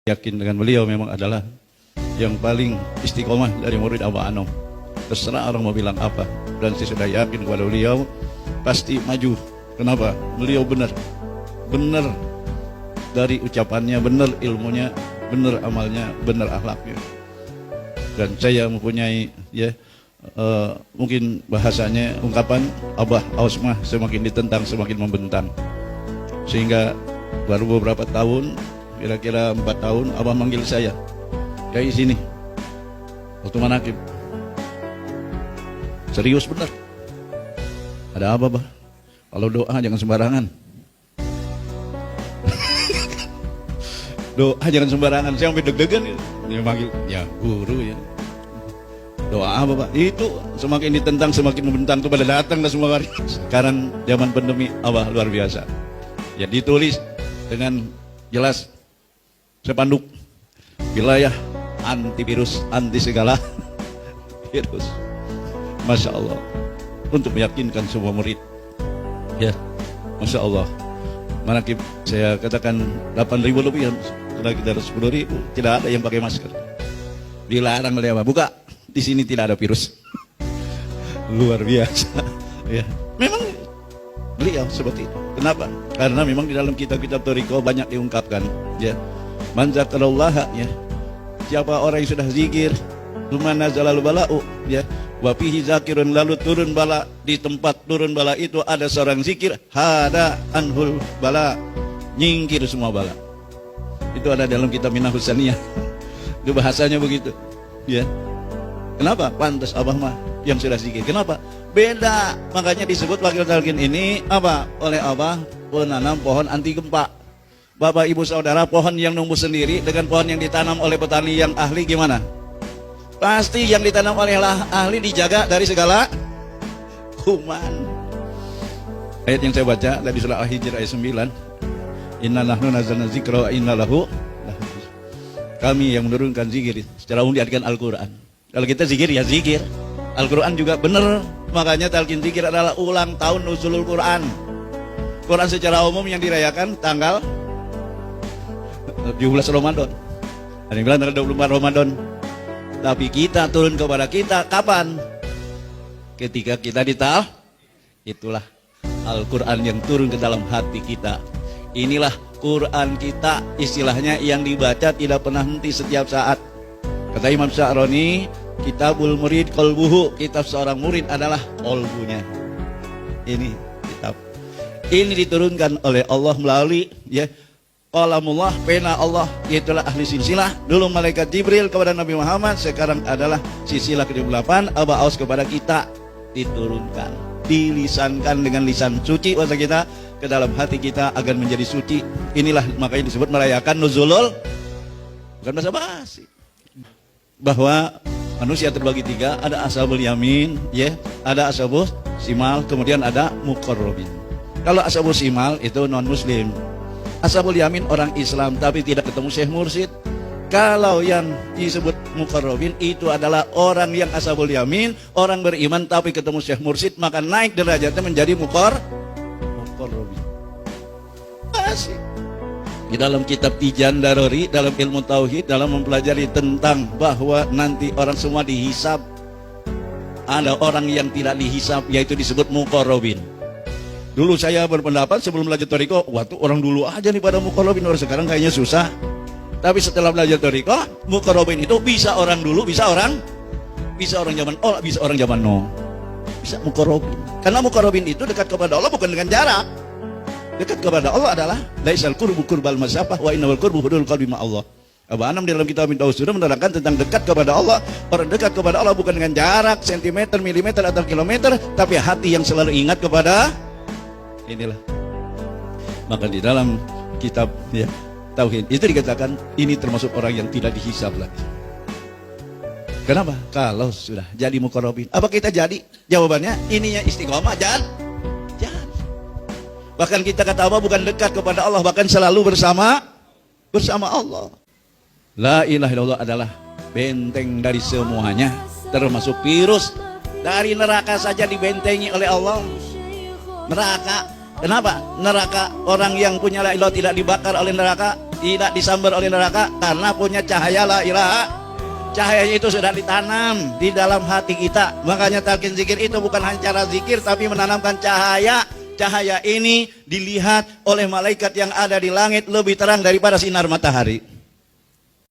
Yakin dengan beliau memang adalah yang paling istiqomah dari murid Abah Anom. Terserah orang mau bilang apa, dan saya sudah yakin kepada beliau pasti maju. Kenapa? Beliau benar dari ucapannya, benar ilmunya, benar amalnya, benar akhlaknya. Dan saya mempunyai mungkin bahasanya ungkapan Abah Ausmah semakin ditentang semakin membentang, sehingga baru beberapa tahun, kira-kira 4 tahun, Abah manggil saya kayak sini waktu manakib. Serius benar. Ada apa, Bah? Kalau doa jangan sembarangan. Doa jangan sembarangan. Saya sampai deg-degan. Dia manggil, ya guru ya. Doa apa, Pak? Itu semakin ditentang semakin membentang. Itu pada datang lah semua hari. Sekarang zaman pandemi, Abah luar biasa. Ya ditulis dengan jelas sepanduk, wilayah antivirus, anti segala virus. Masya Allah, untuk meyakinkan semua murid. Ya, Masya Allah. Manakib saya katakan 8.000 lebih, sudah kita 10.000, tidak ada yang pakai masker. Dilarang oleh apa? Buka, di sini tidak ada virus. Luar biasa. Ya, memang beliau seperti itu. Kenapa? Karena memang di dalam kitab-kitab Thariqah banyak diungkapkan. Ya, man zakarallaha, ya, siapa orang yang sudah zikir, lumana zalal bala'u, ya, wafihi zakirun, lalu turun bala, di tempat turun bala itu ada seorang zikir, hada anhul bala, nyingkir semua bala. Itu ada dalam kitab Minah Husaniyah. Itu bahasanya begitu. Ya. Kenapa? Pantas Abah mah yang sudah zikir. Kenapa? Beda. Makanya disebut wakil talqin ini apa? Oleh Abah penanam pohon anti gempa. Bapak ibu saudara, pohon yang numbuh sendiri dengan pohon yang ditanam oleh petani yang ahli gimana? Pasti yang ditanam oleh ahli dijaga dari segala kuman. Ayat yang saya baca dari surah Al-Hijr ayat 9. Inna nahnu nazzalna dzikra wa inna lahu lahafidz. Kami yang menurunkan zikir, secara umum diartikan Al-Quran. Kalau kita zikir ya zikir, Al-Quran juga benar. Makanya talqin zikir adalah ulang tahun nuzulul Quran. Quran secara umum yang dirayakan tanggal 17 Ramadan. Ada yang bilang tanggal 24 Ramadan. Tapi kita turun kepada kita kapan? Ketika kita dital. Itulah Al-Quran yang turun ke dalam hati kita. Inilah Quran kita, istilahnya yang dibaca tidak pernah henti setiap saat. Kata Imam Sya'roni, kitabul murid qalbuhu, kitab seorang murid adalah qalbunya. Ini kitab. Ini diturunkan oleh Allah melalui qalamullah, pena Allah, yaitulah ahli silsilah. Dulu malaikat Jibril kepada Nabi Muhammad, sekarang adalah silsilah ke-8 Abah Aus kepada kita, diturunkan, dilisankan dengan lisan suci bahasa kita ke dalam hati kita agar menjadi suci. Inilah makanya disebut merayakan nuzulul, bukan basa-basi. Bahwa manusia terbagi 3, ada ashabul yamin, ada ashabul simal, kemudian ada muqarrabin. Kalau ashabul simal itu non muslim. Ashabul yamin orang Islam tapi tidak ketemu Syekh Mursyid. Kalau yang disebut muqarrabin itu adalah orang yang ashabul yamin, orang beriman tapi ketemu Syekh Mursyid, maka naik derajatnya menjadi muqarrabin. Asik. Di dalam kitab Tijan Darori, dalam ilmu tauhid, dalam mempelajari tentang bahwa nanti orang semua dihisab, ada orang yang tidak dihisab, yaitu disebut muqarrabin. Dulu saya berpendapat sebelum belajar Thariqah, waktu orang dulu aja nih pada muqarrabin, orang sekarang kayaknya susah. Tapi setelah belajar Thariqah, muqarrabin itu bisa orang dulu, bisa orang zaman oh, bisa orang zaman no, bisa muqarrabin. Karena muqarrabin itu dekat kepada Allah bukan dengan jarak. Dekat kepada Allah adalah laisal qurbu qurbal masafah wa innal qurbu hudul qalbi ma Allah. Abah Anam di dalam kitab Tauhid sudah menerangkan tentang dekat kepada Allah. Orang dekat kepada Allah bukan dengan jarak, sentimeter, milimeter atau kilometer, tapi hati yang selalu ingat kepada inilah. Maka di dalam kitab Tauhid itu dikatakan ini termasuk orang yang tidak dihisab lagi. Kenapa? Kalau sudah jadi muqarrabin. Apa kita jadi? Jawabannya ininya istiqomah jangan. Bahkan kita kata apa? Bukan dekat kepada Allah, bahkan selalu bersama Allah. La ilaha illallah adalah benteng dari semuanya, termasuk virus. Dari neraka saja dibentengi oleh Allah. Neraka. Kenapa? Neraka, orang yang punya la ilaha tidak dibakar oleh neraka. tidak disambar oleh neraka karena punya cahaya la ilaha. Cahayanya itu sudah ditanam di dalam hati kita. Makanya talqin zikir itu bukan hanya cara zikir, tapi menanamkan cahaya. Cahaya ini dilihat oleh malaikat yang ada di langit lebih terang daripada sinar matahari.